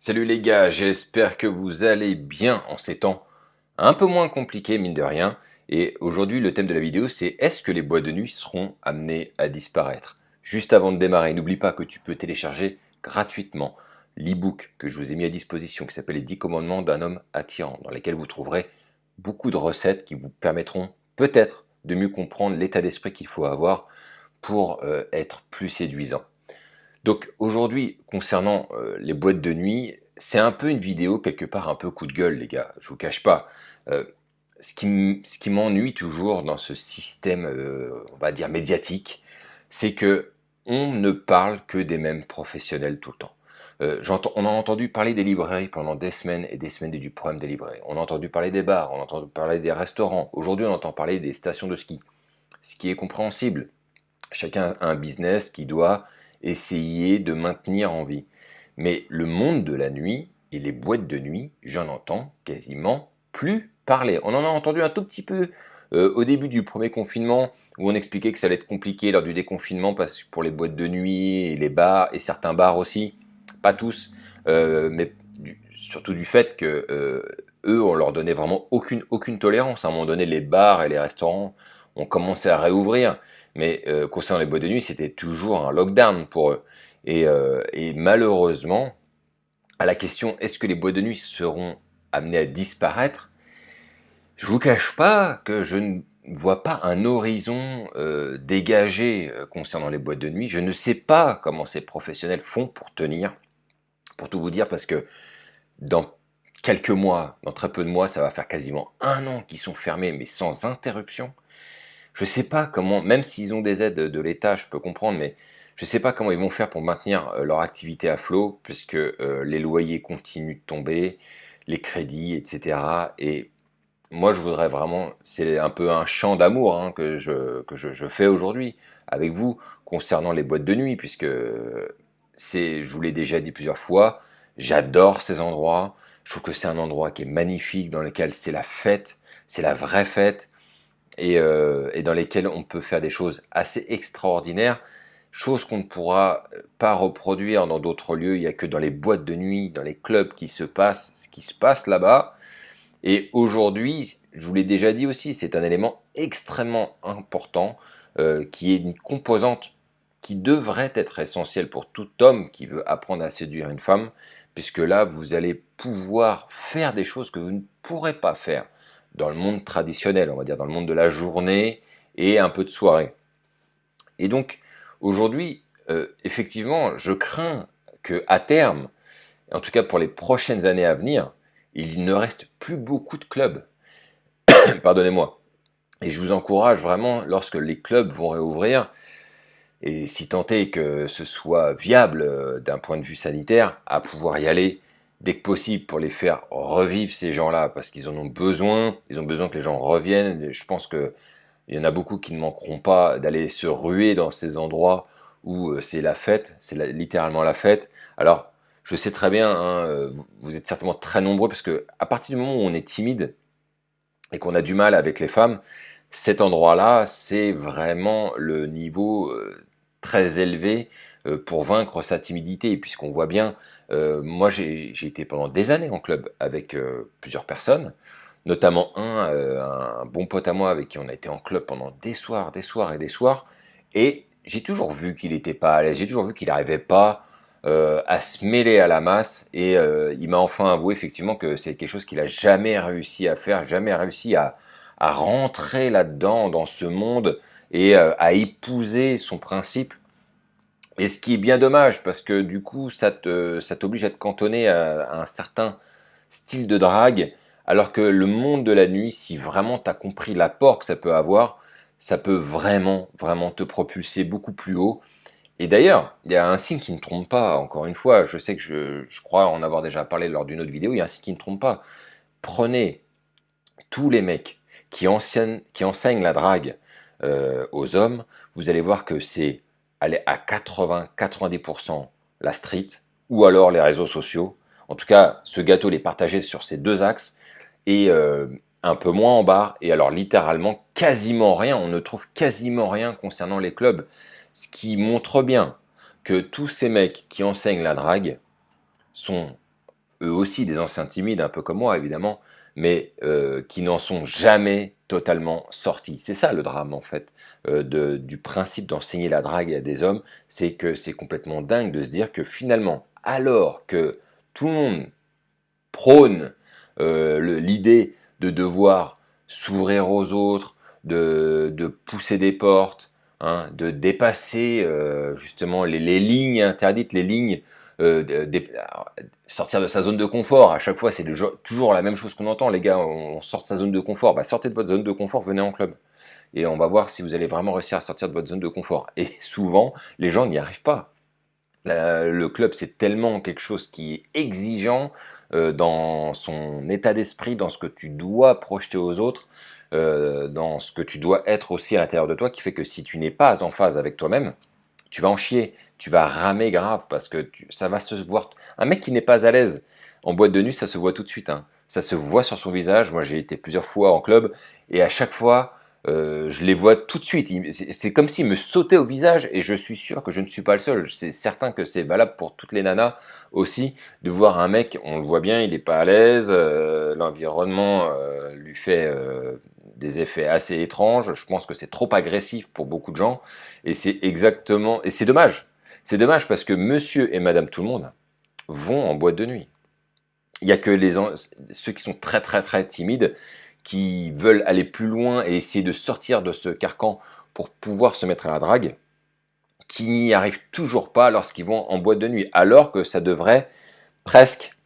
Salut les gars, j'espère que vous allez bien en ces temps un peu moins compliqués mine de rien. Et aujourd'hui le thème de la vidéo c'est est-ce que les boîtes de nuit seront amenées à disparaître? Juste avant de démarrer, n'oublie pas que tu peux télécharger gratuitement l'e-book que je vous ai mis à disposition qui s'appelle les 10 commandements d'un homme attirant, dans lesquels vous trouverez beaucoup de recettes qui vous permettront peut-être de mieux comprendre l'état d'esprit qu'il faut avoir pour être plus séduisant. Donc aujourd'hui, concernant les boîtes de nuit, c'est un peu une vidéo quelque part un peu coup de gueule les gars, je vous cache pas. Euh, ce qui m'ennuie toujours dans ce système, on va dire médiatique, c'est que on ne parle que des mêmes professionnels tout le temps. On a entendu parler des librairies pendant des semaines et des semaines du problème des librairies. On a entendu parler des bars, on a entendu parler des restaurants. Aujourd'hui, on entend parler des stations de ski, ce qui est compréhensible. Chacun a un business qui doit essayer de maintenir en vie. Mais le monde de la nuit et les boîtes de nuit, j'en entends quasiment plus parler. On en a entendu un tout petit peu au début du premier confinement, où on expliquait que ça allait être compliqué lors du déconfinement parce que pour les boîtes de nuit et les bars et certains bars aussi, pas tous, mais surtout du fait que eux, on leur donnait vraiment aucune tolérance. À un moment donné, les bars et les restaurants ont commencé à réouvrir. Mais concernant les boîtes de nuit, c'était toujours un lockdown pour eux. Et malheureusement, à la question est-ce que les boîtes de nuit seront amenées à disparaître, je vous cache pas que je ne vois pas un horizon dégagé concernant les boîtes de nuit. Je ne sais pas comment ces professionnels font pour tenir, pour tout vous dire, parce que dans quelques mois, dans très peu de mois, ça va faire quasiment un an qu'ils sont fermés, mais sans interruption. Je sais pas comment, même s'ils ont des aides de l'État, je peux comprendre, mais je sais pas comment ils vont faire pour maintenir leur activité à flot, puisque les loyers continuent de tomber, les crédits, etc. Et moi, je voudrais vraiment, c'est un peu un chant d'amour hein, je fais aujourd'hui avec vous concernant les boîtes de nuit, puisque je vous l'ai déjà dit plusieurs fois, j'adore ces endroits. Je trouve que c'est un endroit qui est magnifique, dans lequel c'est la fête, c'est la vraie fête et dans lesquels on peut faire des choses assez extraordinaires, choses qu'on ne pourra pas reproduire dans d'autres lieux. Il n'y a que dans les boîtes de nuit, dans les clubs qui se passe ce qui se passe là-bas. Et aujourd'hui, je vous l'ai déjà dit aussi, c'est un élément extrêmement important qui est une composante qui devrait être essentielle pour tout homme qui veut apprendre à séduire une femme, puisque là, vous allez pouvoir faire des choses que vous ne pourrez pas faire dans le monde traditionnel, on va dire dans le monde de la journée et un peu de soirée. Et donc, aujourd'hui, effectivement, je crains que à terme, en tout cas pour les prochaines années à venir, il ne reste plus beaucoup de clubs. Pardonnez-moi. Et je vous encourage vraiment, lorsque les clubs vont réouvrir, et si tant est que ce soit viable d'un point de vue sanitaire, à pouvoir y aller dès que possible pour les faire revivre ces gens-là, parce qu'ils en ont besoin, ils ont besoin que les gens reviennent. Et je pense que il y en a beaucoup qui ne manqueront pas d'aller se ruer dans ces endroits où c'est la fête, littéralement la fête. Alors, je sais très bien, hein, vous êtes certainement très nombreux, parce que à partir du moment où on est timide et qu'on a du mal avec les femmes, cet endroit-là, c'est vraiment le niveau très élevé pour vaincre sa timidité. Puisqu'on voit bien, moi j'ai été pendant des années en club avec plusieurs personnes, notamment un bon pote à moi avec qui on a été en club pendant des soirs et des soirs, et j'ai toujours vu qu'il n'était pas à l'aise, j'ai toujours vu qu'il n'arrivait pas à se mêler à la masse, et il m'a enfin avoué effectivement que c'est quelque chose qu'il a jamais réussi à faire, jamais réussi à rentrer là-dedans, dans ce monde, et à épouser son principe. Et ce qui est bien dommage, parce que du coup, ça t'oblige à te cantonner à un certain style de drague, alors que le monde de la nuit, si vraiment tu as compris l'apport que ça peut avoir, ça peut vraiment te propulser beaucoup plus haut. Et d'ailleurs, il y a un signe qui ne trompe pas, encore une fois, je sais que je crois en avoir déjà parlé lors d'une autre vidéo, il y a un signe qui ne trompe pas. Prenez tous les mecs qui enseignent la drague aux hommes, vous allez voir que c'est aller à 80-90% la street, ou alors les réseaux sociaux. En tout cas, ce gâteau il est partagé sur ces deux axes, et un peu moins en bar, et alors littéralement quasiment rien, on ne trouve quasiment rien concernant les clubs. Ce qui montre bien que tous ces mecs qui enseignent la drague sont eux aussi des anciens timides, un peu comme moi évidemment, mais qui n'en sont jamais totalement sortis. C'est ça le drame en fait, du principe d'enseigner la drague à des hommes, c'est que c'est complètement dingue de se dire que finalement, alors que tout le monde prône l'idée de devoir s'ouvrir aux autres, de pousser des portes, hein, de dépasser justement les lignes interdites, les lignes, sortir de sa zone de confort. À chaque fois, c'est toujours la même chose qu'on entend. Les gars, on sort de sa zone de confort. Bah, sortez de votre zone de confort, venez en club. Et on va voir si vous allez vraiment réussir à sortir de votre zone de confort. Et souvent, les gens n'y arrivent pas. Le club, c'est tellement quelque chose qui est exigeant dans son état d'esprit, dans ce que tu dois projeter aux autres, dans ce que tu dois être aussi à l'intérieur de toi, qui fait que si tu n'es pas en phase avec toi-même, tu vas en chier, tu vas ramer grave, parce que ça va se voir. Un mec qui n'est pas à l'aise en boîte de nuit, ça se voit tout de suite, hein. Ça se voit sur son visage. Moi, j'ai été plusieurs fois en club, et à chaque fois, je les vois tout de suite. C'est comme s'ils me sautaient au visage, et je suis sûr que je ne suis pas le seul. C'est certain que c'est valable pour toutes les nanas aussi, de voir un mec, on le voit bien, il n'est pas à l'aise, l'environnement lui fait des effets assez étranges. Je pense que c'est trop agressif pour beaucoup de gens, et c'est exactement, et c'est dommage. C'est dommage parce que monsieur et madame tout le monde vont en boîte de nuit. Il n'y a que ceux qui sont très très très timides, qui veulent aller plus loin et essayer de sortir de ce carcan pour pouvoir se mettre à la drague, qui n'y arrivent toujours pas lorsqu'ils vont en boîte de nuit, alors que ça devrait presque,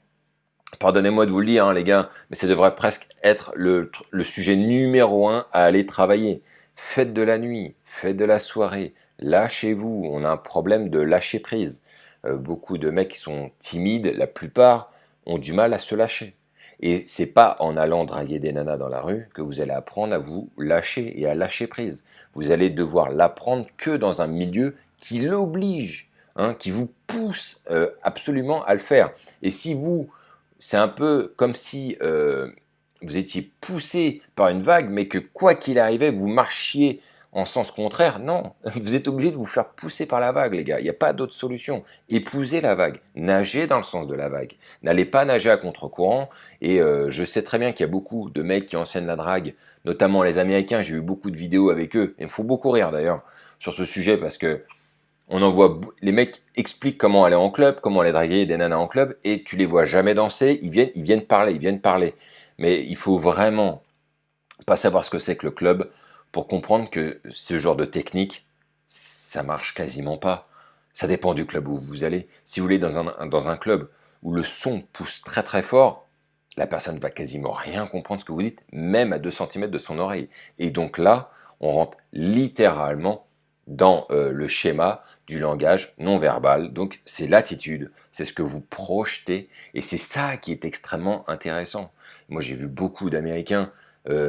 pardonnez-moi de vous le dire, hein, les gars, mais ça devrait presque être le sujet numéro 1 à aller travailler. Faites de la nuit, faites de la soirée, lâchez-vous. On a un problème de lâcher prise. Beaucoup de mecs qui sont timides, la plupart ont du mal à se lâcher. Et c'est pas en allant draguer des nanas dans la rue que vous allez apprendre à vous lâcher et à lâcher prise. Vous allez devoir l'apprendre que dans un milieu qui l'oblige, hein, qui vous pousse absolument à le faire. Et si vous, c'est un peu comme si vous étiez poussé par une vague, mais que quoi qu'il arrivait, vous marchiez en sens contraire. Non, vous êtes obligé de vous faire pousser par la vague, les gars. Il n'y a pas d'autre solution. Épousez la vague. Nagez dans le sens de la vague. N'allez pas nager à contre-courant. Et je sais très bien qu'il y a beaucoup de mecs qui enseignent la drague, notamment les Américains. J'ai eu beaucoup de vidéos avec eux. Il me faut beaucoup rire d'ailleurs sur ce sujet parce que on en voit, les mecs expliquent comment aller en club, comment aller draguer des nanas en club, et tu les vois jamais danser, ils viennent parler. Mais il faut vraiment pas savoir ce que c'est que le club pour comprendre que ce genre de technique, ça marche quasiment pas. Ça dépend du club où vous allez. Si vous allez dans un club où le son pousse très très fort, la personne va quasiment rien comprendre ce que vous dites, même à 2 cm de son oreille. Et donc là, on rentre littéralement dans le schéma du langage non verbal. Donc c'est l'attitude, c'est ce que vous projetez, et c'est ça qui est extrêmement intéressant. Moi j'ai vu beaucoup d'Américains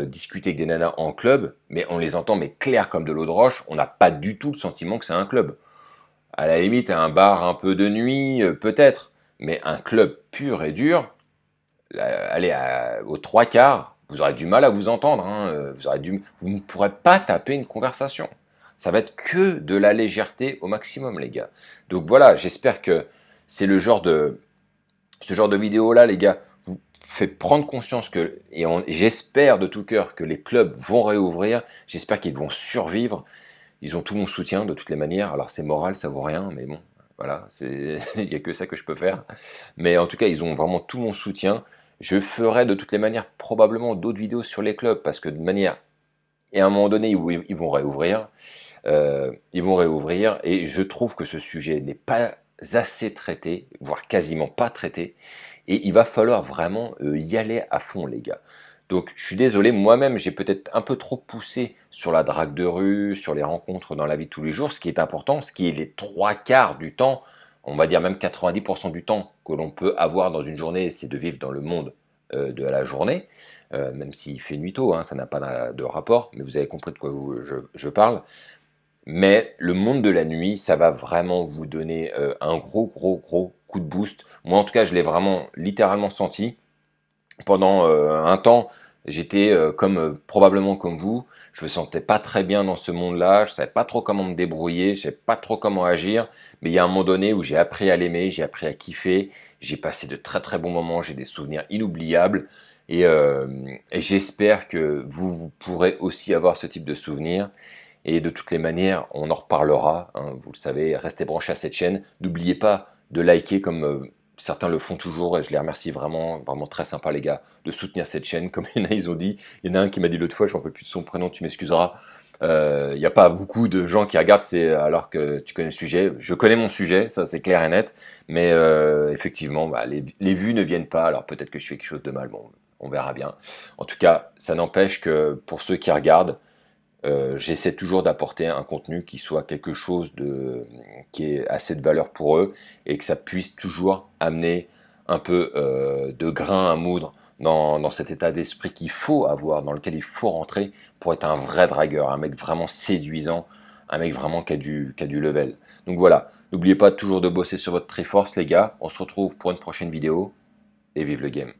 discuter avec des nanas en club, mais on les entend mais clairs comme de l'eau de roche, on n'a pas du tout le sentiment que c'est un club. À la limite, un bar un peu de nuit, peut-être, mais un club pur et dur, allez, aux 3/4, vous aurez du mal à vous entendre, hein, vous ne pourrez pas taper une conversation. Ça va être que de la légèreté au maximum, les gars. Donc voilà, j'espère que c'est ce genre de vidéo-là, les gars, vous fait prendre conscience que, et j'espère de tout cœur que les clubs vont réouvrir, j'espère qu'ils vont survivre. Ils ont tout mon soutien de toutes les manières. Alors c'est moral, ça vaut rien, mais bon, voilà, il n'y a que ça que je peux faire. Mais en tout cas, ils ont vraiment tout mon soutien. Je ferai de toutes les manières probablement d'autres vidéos sur les clubs, parce que de manière, et à un moment donné, ils vont réouvrir. Ils vont réouvrir, et je trouve que ce sujet n'est pas assez traité, voire quasiment pas traité, et il va falloir vraiment y aller à fond, les gars. Donc je suis désolé, moi-même j'ai peut-être un peu trop poussé sur la drague de rue, sur les rencontres dans la vie de tous les jours, ce qui est important, ce qui est les 3/4 du temps, on va dire même 90% du temps que l'on peut avoir dans une journée, c'est de vivre dans le monde de la journée, même s'il fait nuit tôt, hein, ça n'a pas de rapport, mais vous avez compris de quoi je parle. Mais le monde de la nuit, ça va vraiment vous donner un gros coup de boost. Moi, en tout cas, je l'ai vraiment littéralement senti pendant un temps. J'étais probablement comme vous, je me sentais pas très bien dans ce monde-là, je savais pas trop comment me débrouiller, je savais pas trop comment agir, mais il y a un moment donné où j'ai appris à l'aimer, j'ai appris à kiffer, j'ai passé de très très bons moments, j'ai des souvenirs inoubliables, et j'espère que vous pourrez aussi avoir ce type de souvenirs. Et de toutes les manières, on en reparlera, hein, vous le savez, restez branchés à cette chaîne. N'oubliez pas de liker comme certains le font toujours, et je les remercie vraiment, vraiment très sympa les gars, de soutenir cette chaîne, comme il y en a, ils ont dit. Il y en a un qui m'a dit l'autre fois, je ne me rappelle plus de son prénom, tu m'excuseras. Il n'y a pas beaucoup de gens qui regardent, c'est alors que tu connais le sujet. Je connais mon sujet, ça c'est clair et net, mais effectivement, bah, les vues ne viennent pas, alors peut-être que je fais quelque chose de mal, bon, on verra bien. En tout cas, ça n'empêche que pour ceux qui regardent, j'essaie toujours d'apporter un contenu qui soit quelque chose qui ait assez de valeur pour eux et que ça puisse toujours amener un peu de grain à moudre dans cet état d'esprit qu'il faut avoir, dans lequel il faut rentrer pour être un vrai dragueur, un mec vraiment séduisant, un mec vraiment qui a du level. Donc voilà, n'oubliez pas toujours de bosser sur votre Triforce les gars, on se retrouve pour une prochaine vidéo et vive le game.